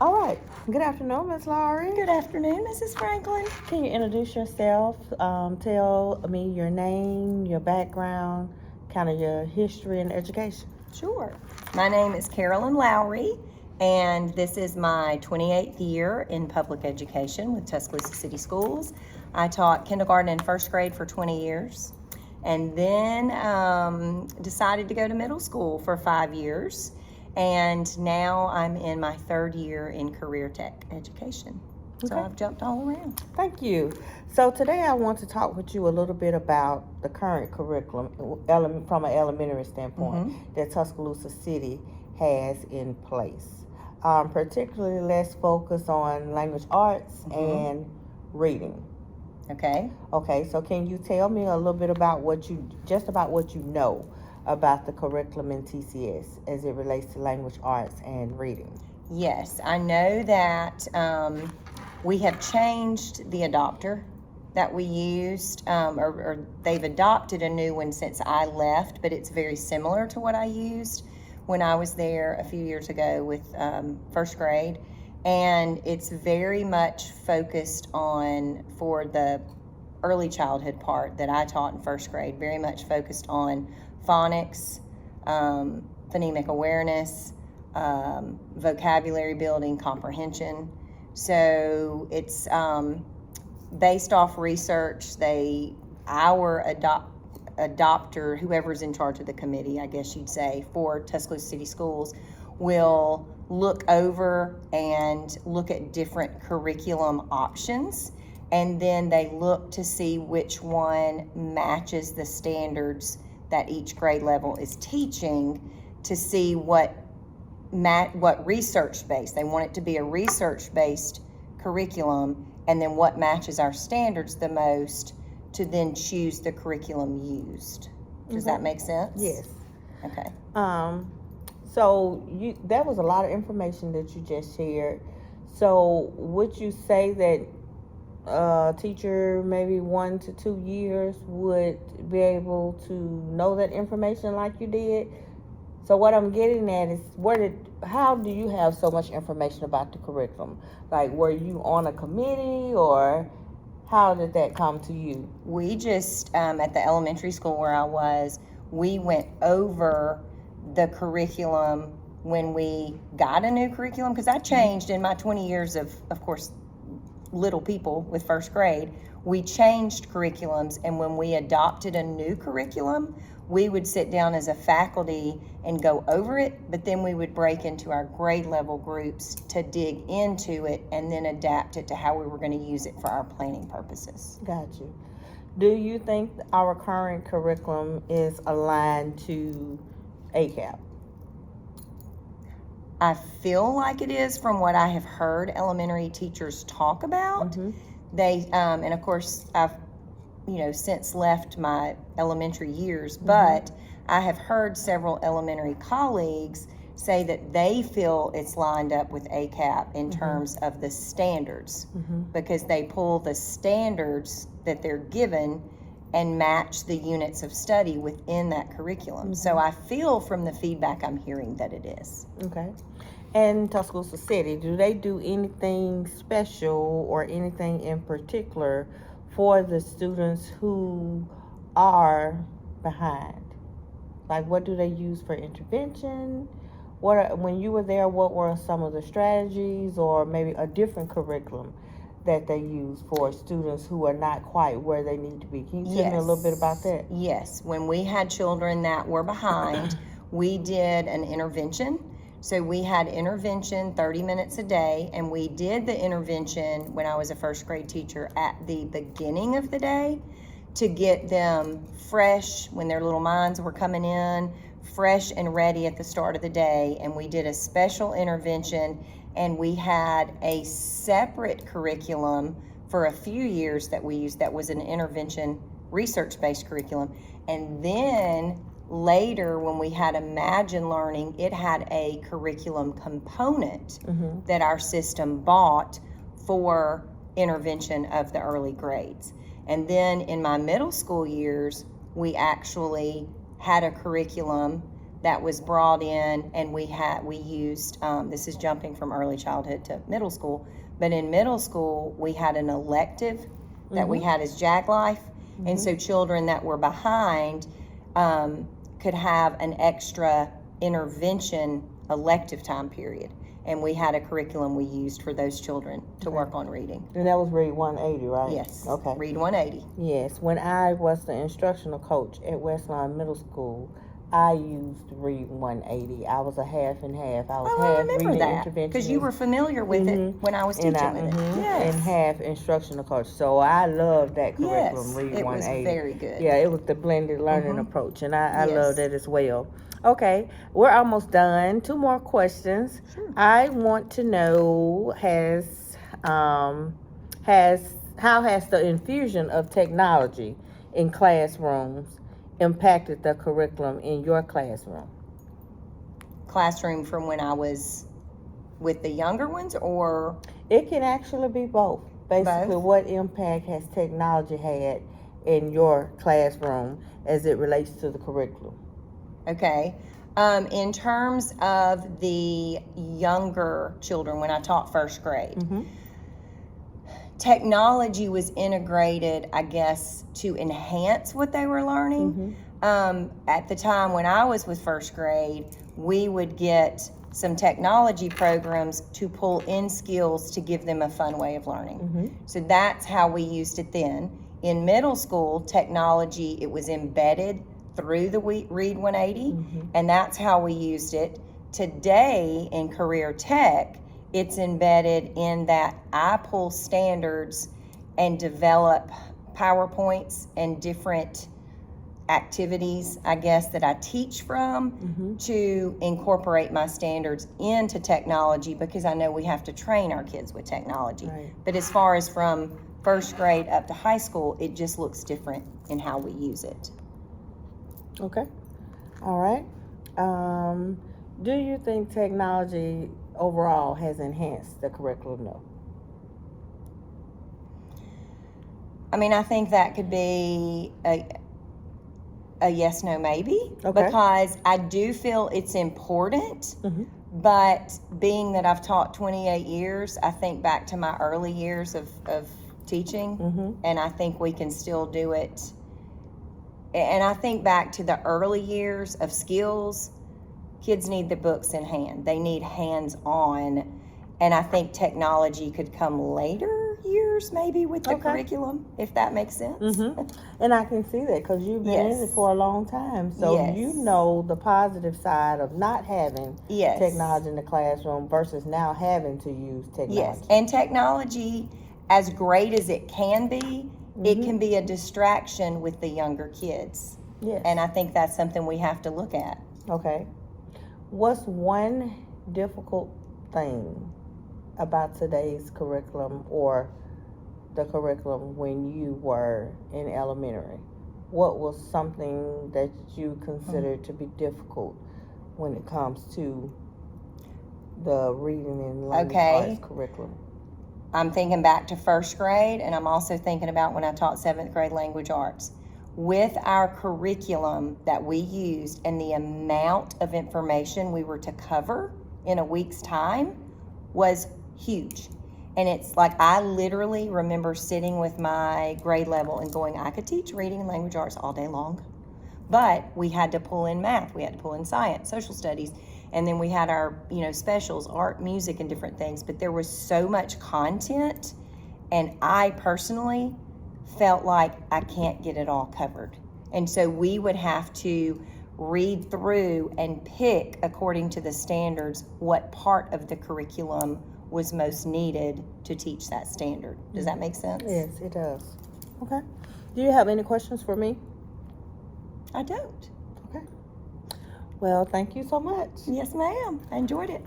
All right. Good afternoon, Ms. Laurie. Good afternoon, Mrs. Franklin. Can you introduce yourself? Tell me your name, your background, kind of your history and education. Sure. My name is Carolyn Lowry, and this is my 28th year in public education with Tuscaloosa City Schools. I taught kindergarten and first grade for 20 years, and then decided to go to middle school for 5 years. And now I'm in my third year in career tech education. So I've jumped all around. Thank you. So today I want to talk with you a little bit about the current curriculum from an elementary standpoint that Tuscaloosa City has in place. Particularly, let's focus on language arts and reading. Okay. Okay, so can you tell me a little bit about what you know about the curriculum in TCS as it relates to language arts and reading? Yes, I know that we have changed the adopter that we used, or they've adopted a new one since I left, but it's very similar to what I used when I was there a few years ago with first grade. And it's very much focused on, for the early childhood part that I taught in first grade, very much focused on phonics, phonemic awareness, vocabulary building, comprehension. So it's based off research. Our adopter, whoever's in charge of the committee, I guess you'd say, for Tuscaloosa City Schools, will look over and look at different curriculum options, and then they look to see which one matches the standards that each grade level is teaching, to see what research-based. They want it to be a research-based curriculum, and then what matches our standards the most, to then choose the curriculum used. Does that make sense? Yes. Okay. So that was a lot of information that you just shared. So would you say that a teacher maybe 1 to 2 years would be able to know that information like you did? So what I'm getting at is, how do you have so much information about the curriculum? Like, were you on a committee, or how did that come to you? We just, at the elementary school where I was, we went over the curriculum when we got a new curriculum, because I changed in my 20 years of course, little people with first grade. We changed curriculums, and when we adopted a new curriculum, we would sit down as a faculty and go over it, but then we would break into our grade level groups to dig into it and then adapt it to how we were going to use it for our planning purposes. Got you. Do you think our current curriculum is aligned to ACAP? I feel like it is, from what I have heard elementary teachers talk about. They, and of course, I've since left my elementary years, but I have heard several elementary colleagues say that they feel it's lined up with ACAP in terms of the standards, because they pull the standards that they're given and match the units of study within that curriculum. So I feel from the feedback I'm hearing that it is. Okay. And Tuscaloosa City, do they do anything special or anything in particular for the students who are behind? Like, what do they use for intervention? When you were there, what were some of the strategies, or maybe a different curriculum that they use for students who are not quite where they need to be? Can you tell me a little bit about that? Yes. When we had children that were behind, we did an intervention. So we had intervention 30 minutes a day, and we did the intervention when I was a first grade teacher at the beginning of the day, to get them fresh when their little minds were coming in, fresh and ready at the start of the day. And we did a special intervention, and we had a separate curriculum for a few years that we used that was an intervention research-based curriculum. And then later, when we had Imagine Learning, it had a curriculum component that our system bought for intervention of the early grades. And then in my middle school years, we actually had a curriculum that was brought in, and we used, this is jumping from early childhood to middle school, but in middle school, we had an elective that we had as JAG Life, and so children that were behind could have an extra intervention elective time period. And we had a curriculum we used for those children to work on reading. And that was Read 180, right? Yes. Okay. Read 180. Yes. When I was the instructional coach at Westlawn Middle School, I used Read 180. I was a half and half. I was Oh, I half remember reading that intervention. because you were familiar with it when I was teaching with it. Yes. And half instructional coach. So I loved that curriculum, Yes, Read it 180. was very good. Yeah, it was the blended learning approach, and I Yes. love that as well. Okay, we're almost done. 2 more questions. Sure. I want to know how has the infusion of technology in classrooms impacted the curriculum in your classroom? Classroom from when I was with the younger ones, or It can actually be both. Basically, Both? what impact has technology had in your classroom as it relates to the curriculum? okay. In terms of the younger children, when I taught first grade, technology was integrated, I guess, to enhance what they were learning. At the time when I was with first grade, we would get some technology programs to pull in skills to give them a fun way of learning. So that's how we used it then. In middle school, technology, it was embedded through the Read 180, and that's how we used it. Today in career tech, it's embedded in that I pull standards and develop PowerPoints and different activities, I guess, that I teach from to incorporate my standards into technology, because I know we have to train our kids with technology. Right. But as far as from first grade up to high school, it just looks different in how we use it. Okay. All right. Do you think technology overall has enhanced the curriculum? No. I mean, I think that could be a yes, no, maybe. Okay. Because I do feel it's important, but being that I've taught 28 years, I think back to my early years of teaching, and I think we can still do it. And I think back to the early years of skills, kids need the books in hand. They need hands-on. And I think technology could come later years, maybe, with the curriculum, if that makes sense. And I can see that because you've been in it for a long time. So you know the positive side of not having technology in the classroom versus now having to use technology. Yes, and technology, as great as it can be, it can be a distraction with the younger kids. Yes. And I think that's something we have to look at. Okay. What's one difficult thing about today's curriculum or the curriculum when you were in elementary? What was something that you considered to be difficult when it comes to the reading and language arts curriculum? I'm thinking back to first grade, and I'm also thinking about when I taught 7th grade language arts. With our curriculum that we used and the amount of information we were to cover in a week's time was huge. And it's like, I literally remember sitting with my grade level and going, I could teach reading and language arts all day long. But we had to pull in math, we had to pull in science, social studies, and then we had our, specials, art, music, and different things. But there was so much content, and I personally felt like I can't get it all covered. And so we would have to read through and pick, according to the standards, what part of the curriculum was most needed to teach that standard. Does that make sense? Yes, it does. Okay. Do you have any questions for me? I don't. Okay. Well, thank you so much. Yes, ma'am. I enjoyed it.